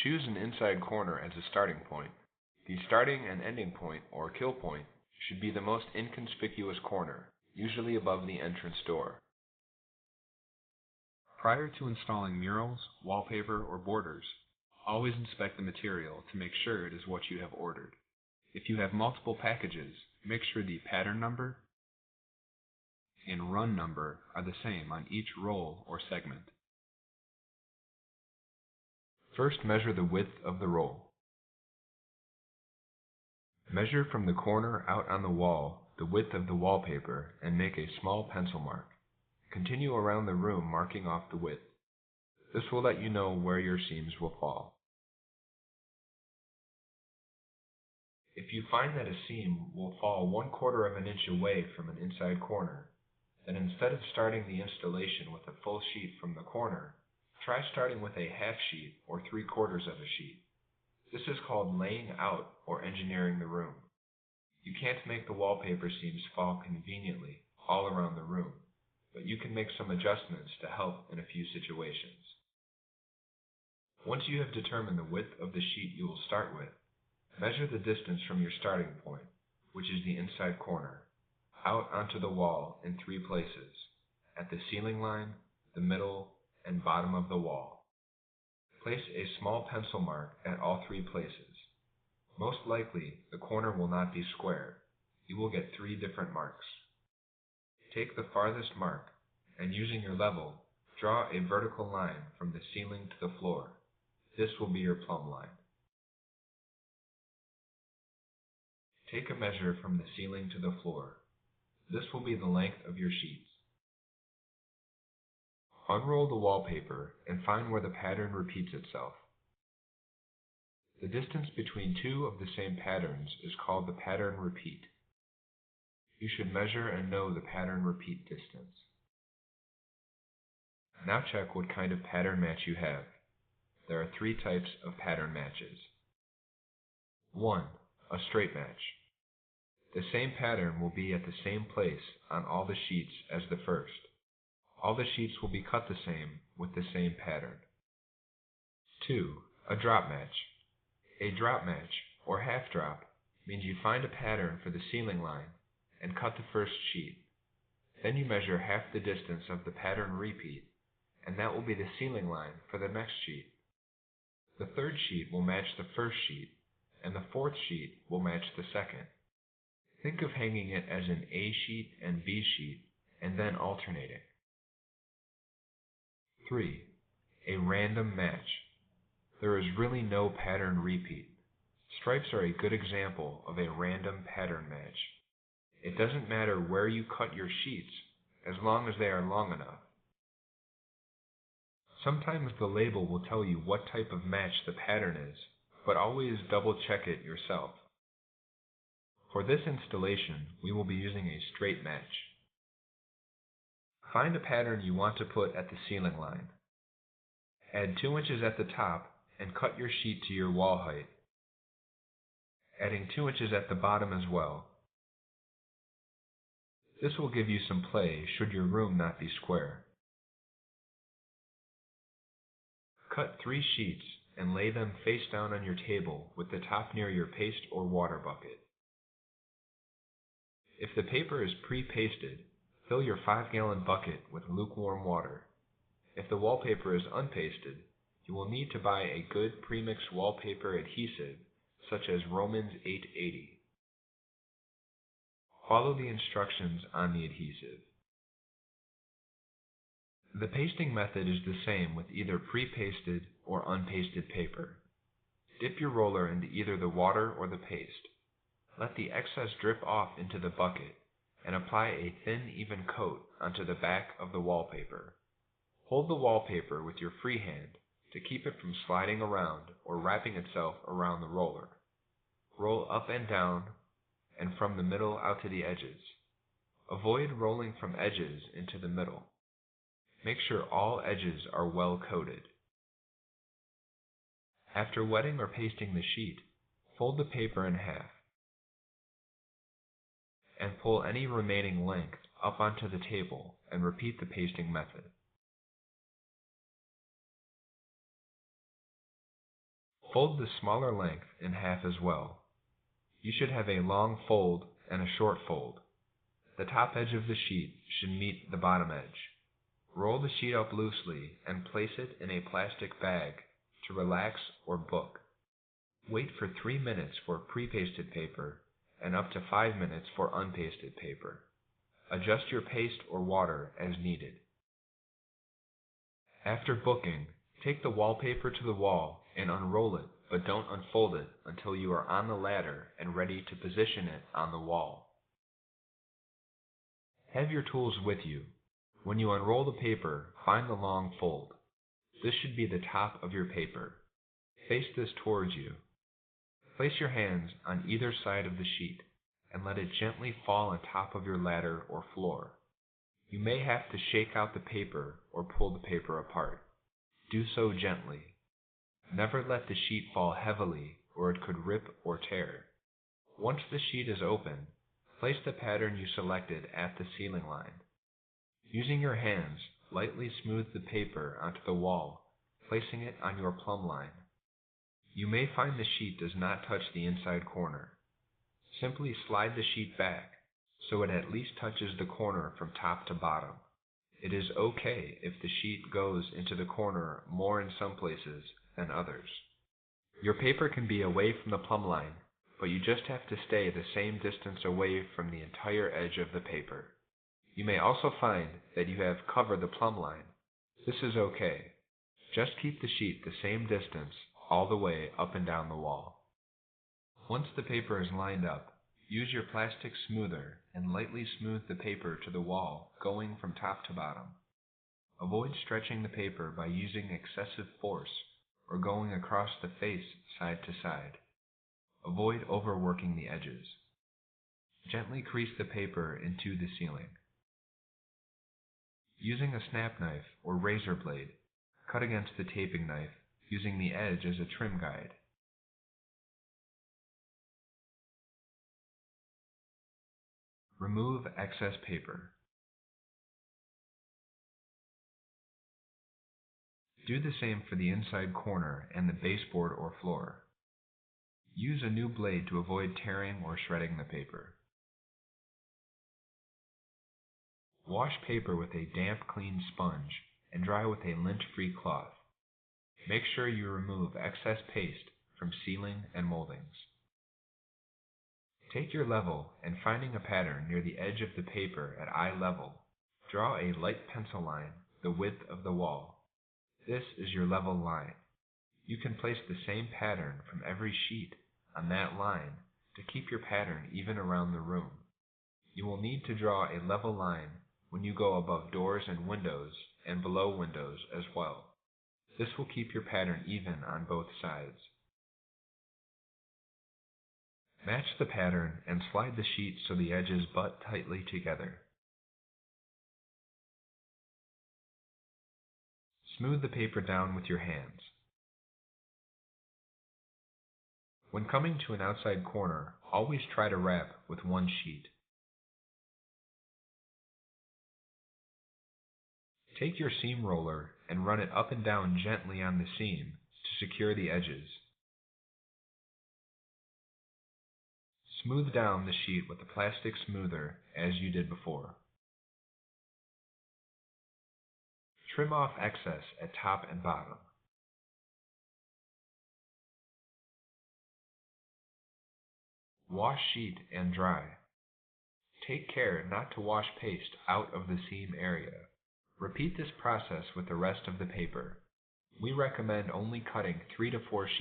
Choose an inside corner as a starting point. The starting and ending point, or kill point, should be the most inconspicuous corner, usually above the entrance door. Prior to installing murals, wallpaper, or borders, always inspect the material to make sure it is what you have ordered. If you have multiple packages, make sure the pattern number and run number are the same on each roll or segment. First, measure the width of the roll. Measure from the corner out on the wall the width of the wallpaper and make a small pencil mark. Continue around the room marking off the width. This will let you know where your seams will fall. If you find that a seam will fall 1/4 of an inch away from an inside corner, then instead of starting the installation with a full sheet from the corner, try starting with a half sheet or 3/4 of a sheet. This is called laying out or engineering the room. You can't make the wallpaper seams fall conveniently all around the room, but you can make some adjustments to help in a few situations. Once you have determined the width of the sheet you will start with, measure the distance from your starting point, which is the inside corner, out onto the wall in 3 places, at the ceiling line, the middle, and bottom of the wall. Place a small pencil mark at all 3 places. Most likely, the corner will not be square. You will get 3 different marks. Take the farthest mark, and using your level, draw a vertical line from the ceiling to the floor. This will be your plumb line. Take a measure from the ceiling to the floor. This will be the length of your sheets. Unroll the wallpaper and find where the pattern repeats itself. The distance between 2 of the same patterns is called the pattern repeat. You should measure and know the pattern repeat distance. Now check what kind of pattern match you have. There are 3 types of pattern matches. 1. A straight match. The same pattern will be at the same place on all the sheets as the first. All the sheets will be cut the same with the same pattern. 2. A drop match. A drop match, or half drop, means you find a pattern for the ceiling line and cut the first sheet. Then you measure half the distance of the pattern repeat, and that will be the ceiling line for the next sheet. The third sheet will match the first sheet, and the fourth sheet will match the second. Think of hanging it as an A sheet and B sheet, and then alternating. 3. A random match. There is really no pattern repeat. Stripes are a good example of a random pattern match. It doesn't matter where you cut your sheets, as long as they are long enough. Sometimes the label will tell you what type of match the pattern is, but always double check it yourself. For this installation, we will be using a straight match. Find a pattern you want to put at the ceiling line. Add 2 inches at the top and cut your sheet to your wall height, adding 2 inches at the bottom as well. This will give you some play should your room not be square. Cut 3 sheets and lay them face down on your table with the top near your paste or water bucket. If the paper is pre-pasted, fill your 5-gallon bucket with lukewarm water. If the wallpaper is unpasted, you will need to buy a good pre-mixed wallpaper adhesive such as Romans 880. Follow the instructions on the adhesive. The pasting method is the same with either pre-pasted or unpasted paper. Dip your roller into either the water or the paste. Let the excess drip off into the bucket and apply a thin, even coat onto the back of the wallpaper. Hold the wallpaper with your free hand to keep it from sliding around or wrapping itself around the roller. Roll up and down and from the middle out to the edges. Avoid rolling from edges into the middle. Make sure all edges are well coated. After wetting or pasting the sheet, fold the paper in half and pull any remaining length up onto the table and repeat the pasting method. Fold the smaller length in half as well. You should have a long fold and a short fold. The top edge of the sheet should meet the bottom edge. Roll the sheet up loosely and place it in a plastic bag to relax or book. Wait for 3 minutes for pre-pasted paper and up to 5 minutes for unpasted paper. Adjust your paste or water as needed. After booking, take the wallpaper to the wall and unroll it, but don't unfold it until you are on the ladder and ready to position it on the wall. Have your tools with you. When you unroll the paper, find the long fold. This should be the top of your paper. Face this towards you. Place your hands on either side of the sheet and let it gently fall on top of your ladder or floor. You may have to shake out the paper or pull the paper apart. Do so gently. Never let the sheet fall heavily or it could rip or tear. Once the sheet is open, place the pattern you selected at the ceiling line. Using your hands, lightly smooth the paper onto the wall, placing it on your plumb line. You may find the sheet does not touch the inside corner. Simply slide the sheet back so it at least touches the corner from top to bottom. It is okay if the sheet goes into the corner more in some places than others. Your paper can be away from the plumb line, but you just have to stay the same distance away from the entire edge of the paper. You may also find that you have covered the plumb line. This is okay. Just keep the sheet the same distance all the way up and down the wall. Once the paper is lined up, use your plastic smoother and lightly smooth the paper to the wall, going from top to bottom. Avoid stretching the paper by using excessive force or going across the face side to side. Avoid overworking the edges. Gently crease the paper into the ceiling. Using a snap knife or razor blade, cut against the taping knife, using the edge as a trim guide. Remove excess paper. Do the same for the inside corner and the baseboard or floor. Use a new blade to avoid tearing or shredding the paper. Wash paper with a damp, clean sponge and dry with a lint-free cloth. Make sure you remove excess paste from ceiling and moldings. Take your level and finding a pattern near the edge of the paper at eye level, draw a light pencil line the width of the wall. This is your level line. You can place the same pattern from every sheet on that line to keep your pattern even around the room. You will need to draw a level line when you go above doors and windows and below windows as well. This will keep your pattern even on both sides. Match the pattern and slide the sheet so the edges butt tightly together. Smooth the paper down with your hands. When coming to an outside corner, always try to wrap with one sheet. Take your seam roller and run it up and down gently on the seam to secure the edges. Smooth down the sheet with the plastic smoother as you did before. Trim off excess at top and bottom. Wash sheet and dry. Take care not to wash paste out of the seam area. Repeat this process with the rest of the paper. We recommend only cutting 3 to 4 sheets